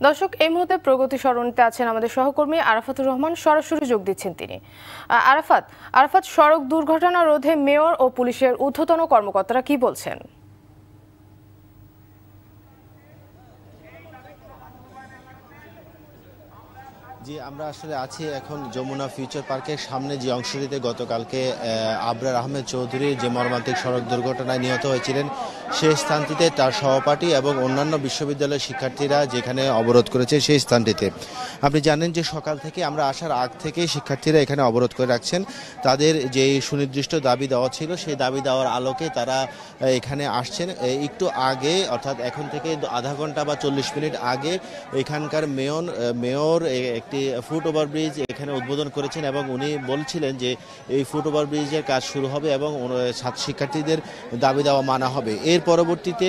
দর্শক, এই মুহূর্তে প্রগতি সরণিতে আছেন আমাদের সহকর্মী আরাফাতুর রহমান। সরাসরি যোগ দিচ্ছেন তিনি। আরাফাত, সড়ক দুর্ঘটনা রোধে মেয়র ও পুলিশের ঊর্ধ্বতন কর্মকর্তারা কি বলছেন? জি, আমরা আসলে আছি এখন যমুনা ফিউচার পার্কের সামনে, যে অংশটিতে গতকালকে আবরার আহমেদ চৌধুরী যে মর্মান্তিক সড়ক দুর্ঘটনায় নিহত হয়েছিলেন, সেই স্থানটিতে তার সহপাঠী এবং অন্যান্য বিশ্ববিদ্যালয়ের শিক্ষার্থীরা যেখানে অবরোধ করেছে সেই স্থানটিতে। আপনি জানেন যে সকাল থেকে আমরা আসার আগ থেকে শিক্ষার্থীরা এখানে অবরোধ করে রাখছেন। তাদের যে সুনির্দিষ্ট দাবি দেওয়া ছিল সেই দাবি দেওয়ার আলোকে তারা এখানে আসছেন। একটু আগে, অর্থাৎ এখন থেকে আধা ঘন্টা বা 40 মিনিট আগে এখানকার মেয়র একটি ফুট ওভারব্রিজ এখানে উদ্বোধন করেছেন এবং উনি বলছিলেন যে এই ফুট ওভারব্রিজের কাজ শুরু হবে এবং ছাত্র শিক্ষার্থীদের দাবি দেওয়া মানা হবে। এর পরবর্তীতে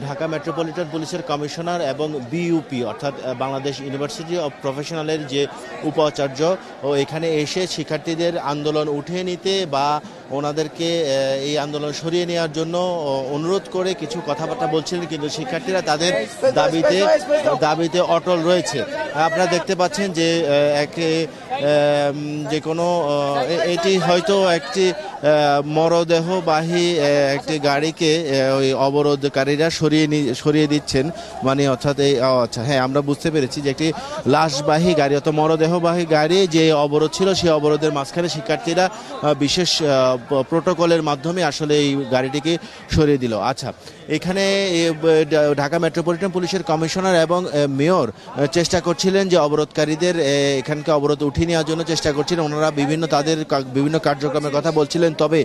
ঢাকা মেট্রোপলিটন পুলিশের কমিশনার এবং বিইউপি অর্থাৎ বাংলাদেশ ইউনিভার্সিটি অব প্রফেশনালের যে উপাচার্য এখানে এসে শিক্ষার্থীদের আন্দোলন উঠিয়ে নিতে বা ওনাদেরকে এই আন্দোলন সরিয়ে নেওয়ার জন্য অনুরোধ করে কিছু কথাবার্তা বলছিলেন, কিন্তু শিক্ষার্থীরা তাদের দাবিতে অটল রয়েছে। আপনারা দেখতে পাচ্ছেন যে যে কোনো এটি হয়তো একটি মরদেহবাহী একটি গাড়িকে ওই অবরোধকারীরা সরিয়ে দিচ্ছেন, মানে অর্থাৎ আচ্ছা হ্যাঁ, আমরা বুঝতে পেরেছি যে একটি লাশবাহী গাড়ি অর্থাৎ মরদেহবাহী গাড়ি যে অবরোধ ছিল সেই অবরোধের মাঝখানে শিক্ষার্থীরা বিশেষ প্রোটোকলের মাধ্যমে আসলে এই গাড়িটিকে সরিয়ে দিল। আচ্ছা, এখানে ঢাকা মেট্রোপলিটন পুলিশের কমিশনার এবং মেয়র চেষ্টা করছিলেন যে অবরোধকারীদের এখানকে অবরোধ উঠিয়ে নেওয়ার জন্য চেষ্টা করছিলেন। ওনারা তাদের বিভিন্ন কার্যক্রমের কথা বলছিলেন, তবে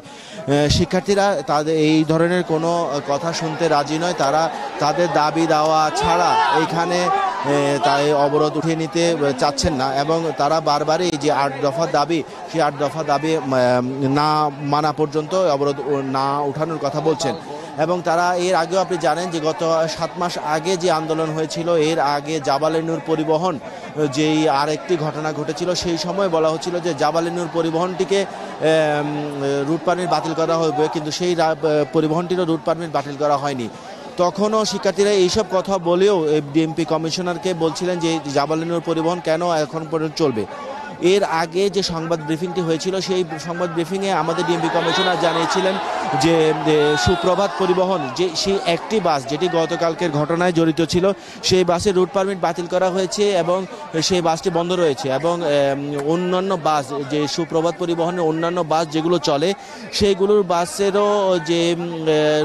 শিক্ষার্থীরা তাদের এই ধরনের কোনো কথা শুনতে রাজি নয়। তারা তাদের দাবি দেওয়া ছাড়া এইখানে তাই অবরোধ উঠিয়ে নিতে চাচ্ছেন না এবং তারা বারবারই যে 8 দফা দাবি, সেই 8 দফা দাবি না মানা পর্যন্ত অবরোধ না উঠানোর কথা বলছেন। এবং তারা এর আগেও আপনি জানেন যে গত 7 মাস আগে যে আন্দোলন হয়েছিল, এর আগে জাবালে নূর পরিবহন যেই আরেকটি ঘটনা ঘটেছিল, সেই সময় বলা হচ্ছিল যে জাবালে নূর পরিবহনটিকে রুট পারমিট বাতিল করা হবে, কিন্তু সেই পরিবহনটিরও রুট পারমিট বাতিল করা হয়নি। তখনও শিক্ষার্থীরা এইসব কথা বলেও ডিএমপি কমিশনারকে বলছিলেন যে জাবালে নূর পরিবহন কেন এখন পর্যন্ত চলবে। এর আগে যে সংবাদ ব্রিফিংটি হয়েছিল, সেই সংবাদ ব্রিফিংয়ে আমাদের ডিএমপি কমিশনার জানিয়েছিলেন যে সুপ্রভাত পরিবহন যে সেই একটি বাস যেটি গতকালকের ঘটনায় জড়িত ছিল, সেই বাসের রুট পারমিট বাতিল করা হয়েছে এবং সেই বাসটি বন্ধ রয়েছে এবং অন্যান্য বাস যে সুপ্রভাত পরিবহনের অন্যান্য বাস যেগুলো চলে, সেইগুলোর বাসেরও যে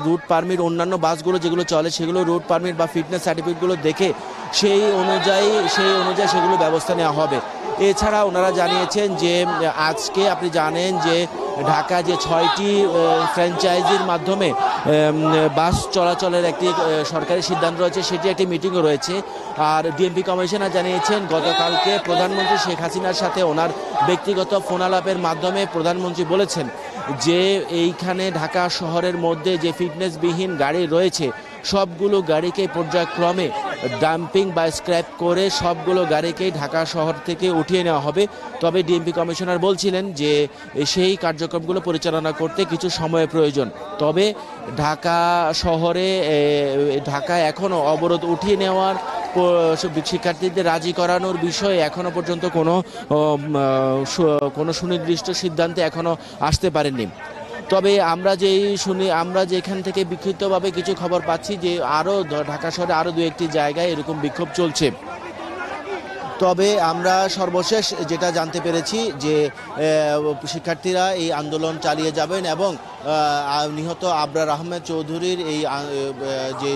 রুট পারমিট, অন্যান্য বাসগুলো যেগুলো চলে সেগুলো রুট পারমিট বা ফিটনেস সার্টিফিকেটগুলো দেখে সেই অনুযায়ী সেগুলো ব্যবস্থা নেওয়া হবে। এছাড়া ওনারা জানিয়েছেন যে আজকে আপনি জানেন যে ঢাকা যে 6টি ফ্র্যাঞ্চাইজির মাধ্যমে বাস চলাচলের একটি সরকারি সিদ্ধান্ত রয়েছে, সেটি একটি মিটিংও রয়েছে। আর ডিএমপি কমিশনার জানিয়েছেন গতকালকে প্রধানমন্ত্রী শেখ হাসিনার সাথে ওনার ব্যক্তিগত ফোনালাপের মাধ্যমে প্রধানমন্ত্রী বলেছেন যে এইখানে ঢাকা শহরের মধ্যে যে ফিটনেসবিহীন গাড়ি রয়েছে সবগুলো গাড়িকে পর্যায়ক্রমে ডাম্পিং বা স্ক্র্যাপ করে সবগুলো গাড়িকেই ঢাকা শহর থেকে উঠিয়ে নেওয়া হবে। তবে ডিএমপি কমিশনার বলছিলেন যে সেই কার্যক্রমগুলো পরিচালনা করতে কিছু সময়ের প্রয়োজন। তবে ঢাকায় এখনও অবরোধ উঠিয়ে নেওয়ার শিক্ষার্থীদের রাজি করানোর বিষয়ে এখনো পর্যন্ত কোনো সুনির্দিষ্ট সিদ্ধান্তে এখনো আসতে পারেননি। তবে আমরা যেখান থেকে বিক্ষিপ্তভাবে কিছু খবর পাচ্ছি যে আরও ঢাকা শহরে আরও 2-1টি জায়গায় এরকম বিক্ষোভ চলছে। তবে আমরা সর্বশেষ যেটা জানতে পেরেছি যে শিক্ষার্থীরা এই আন্দোলন চালিয়ে যাবেন এবং নিহত আবরার আহমেদ চৌধুরীর এই যে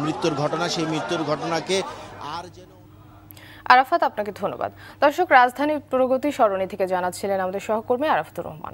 মৃত্যুর ঘটনা, সেই মৃত্যুর ঘটনাকে আর যেন। আরাফাত, আপনাকে ধন্যবাদ। দর্শক, রাজধানী প্রগতি সরণি থেকে জানাচ্ছিলেন আমাদের সহকর্মী আরাফাতুর রহমান।